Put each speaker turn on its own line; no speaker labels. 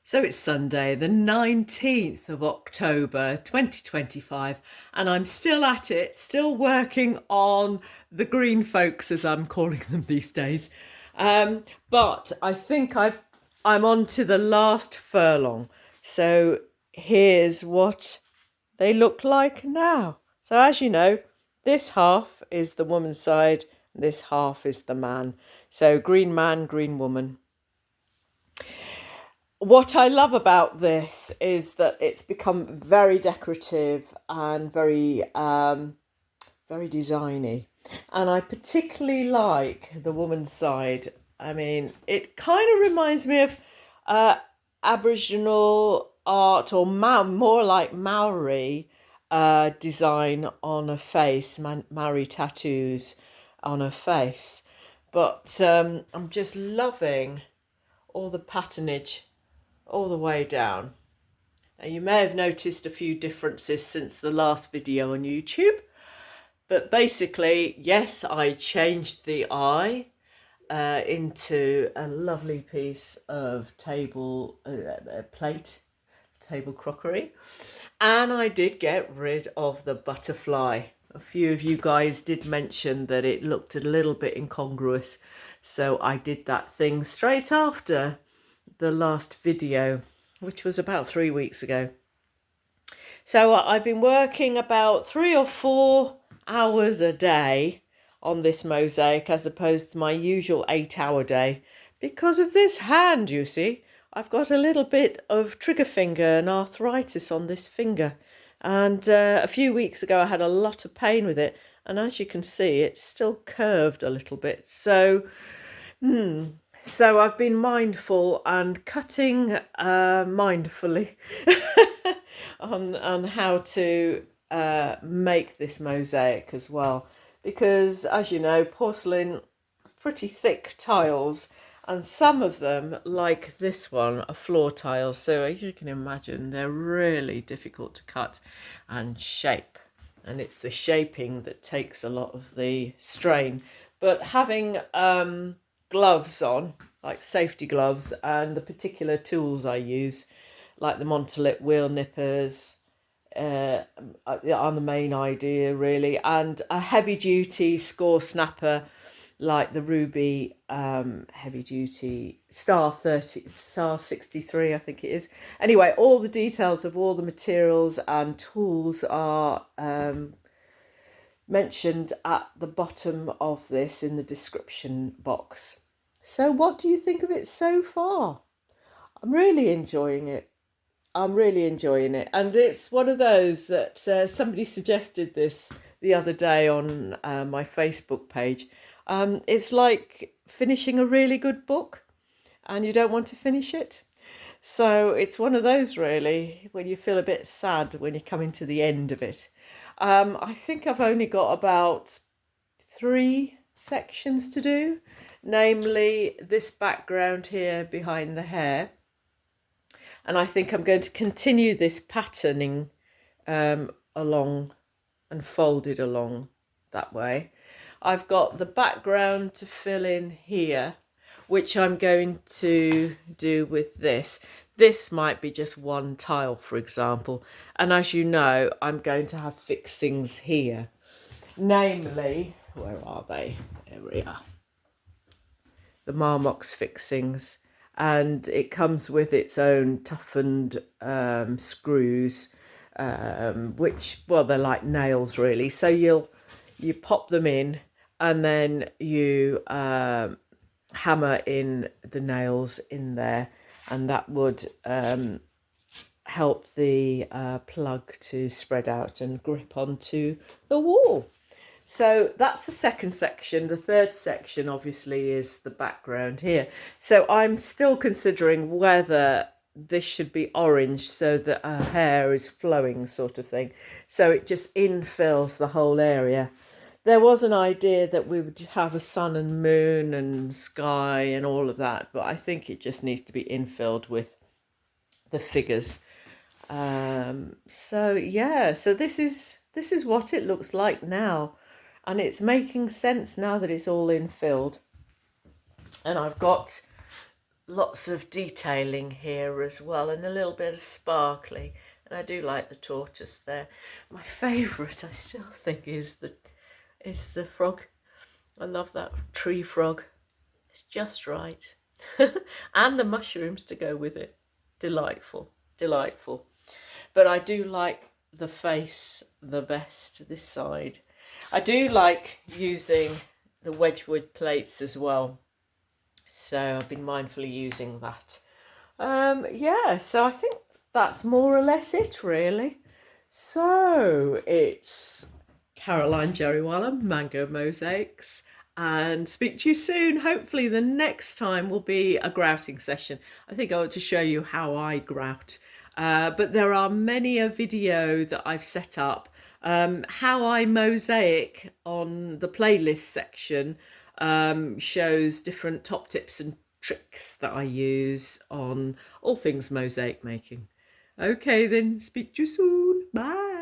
So it's Sunday, the 19th of October 2025, and I'm still at it, still working on the green folks, as I'm calling them these days. But I think I'm on to the last furlong. So here's what they look like now. So as you know, this half is the woman's side, this half is the man. So green man, green woman. What I love about this is that it's become very decorative and very designy, and I particularly like the woman's side. I mean, it kind of reminds me of Aboriginal art, or more like Maori design on a face, Maori tattoos on a face. But I'm just loving all the patternage all the way down. Now, you may have noticed a few differences since the last video on YouTube, but basically, yes, I changed the eye into a lovely piece of table crockery, and I did get rid of the butterfly. A few of you guys did mention that it looked a little bit incongruous, so I did that thing straight after the last video, which was about 3 weeks ago. So I've been working about 3 or 4 hours a day on this mosaic, as opposed to my usual 8-hour day, because of this hand. You see, I've got a little bit of trigger finger and arthritis on this finger, and a few weeks ago I had a lot of pain with it, and as you can see, it's still curved a little bit. So so I've been mindful and cutting mindfully on how to make this mosaic as well, because as you know, porcelain, pretty thick tiles, and some of them, like this one, are floor tiles, so as you can imagine, they're really difficult to cut and shape, and it's the shaping that takes a lot of the strain. But having gloves on, like safety gloves, and the particular tools I use, like the Montolit wheel nippers, are the main idea really, and a heavy duty score snapper like the Rubi heavy duty Star 63, I think it is. Anyway, all the details of all the materials and tools are mentioned at the bottom of this in the description box. So what do you think of it so far? I'm really enjoying it. I'm really enjoying it. And it's one of those that somebody suggested this the other day on my Facebook page. It's like finishing a really good book and you don't want to finish it. So it's one of those really when you feel a bit sad when you're coming to the end of it. I think I've only got about 3 sections to do, namely this background here behind the hair. And I think I'm going to continue this patterning along and folded along that way. I've got the background to fill in here, which I'm going to do with this. This might be just one tile, for example. And as you know, I'm going to have fixings here. Namely, where are they? There we are. The Marmox fixings. And it comes with its own toughened screws, which, well, they're like nails really. So you pop them in, and then you hammer in the nails in there, and that would help the plug to spread out and grip onto the wall. So that's the second section. The third section obviously is the background here. So I'm still considering whether this should be orange so that her hair is flowing, sort of thing. So it just infills the whole area. There was an idea that we would have a sun and moon and sky and all of that, but I think it just needs to be infilled with the figures. So yeah, so this is what it looks like now. And it's making sense now that it's all infilled. And I've got lots of detailing here as well, and a little bit of sparkly. And I do like the tortoise there. My favourite, I still think, is the frog. I love that tree frog. It's just right. And the mushrooms to go with it. Delightful, delightful. But I do like the face the best, this side. I do like using the Wedgwood plates as well. So I've been mindfully using that. Yeah, so I think that's more or less it, really. So it's Caroline Jerrywalla, Mango Mosaics, and speak to you soon. Hopefully the next time will be a grouting session. I think I want to show you how I grout. But there are many a video that I've set up. How I mosaic on the playlist section shows different top tips and tricks that I use on all things mosaic making. Okay then, speak to you soon. Bye.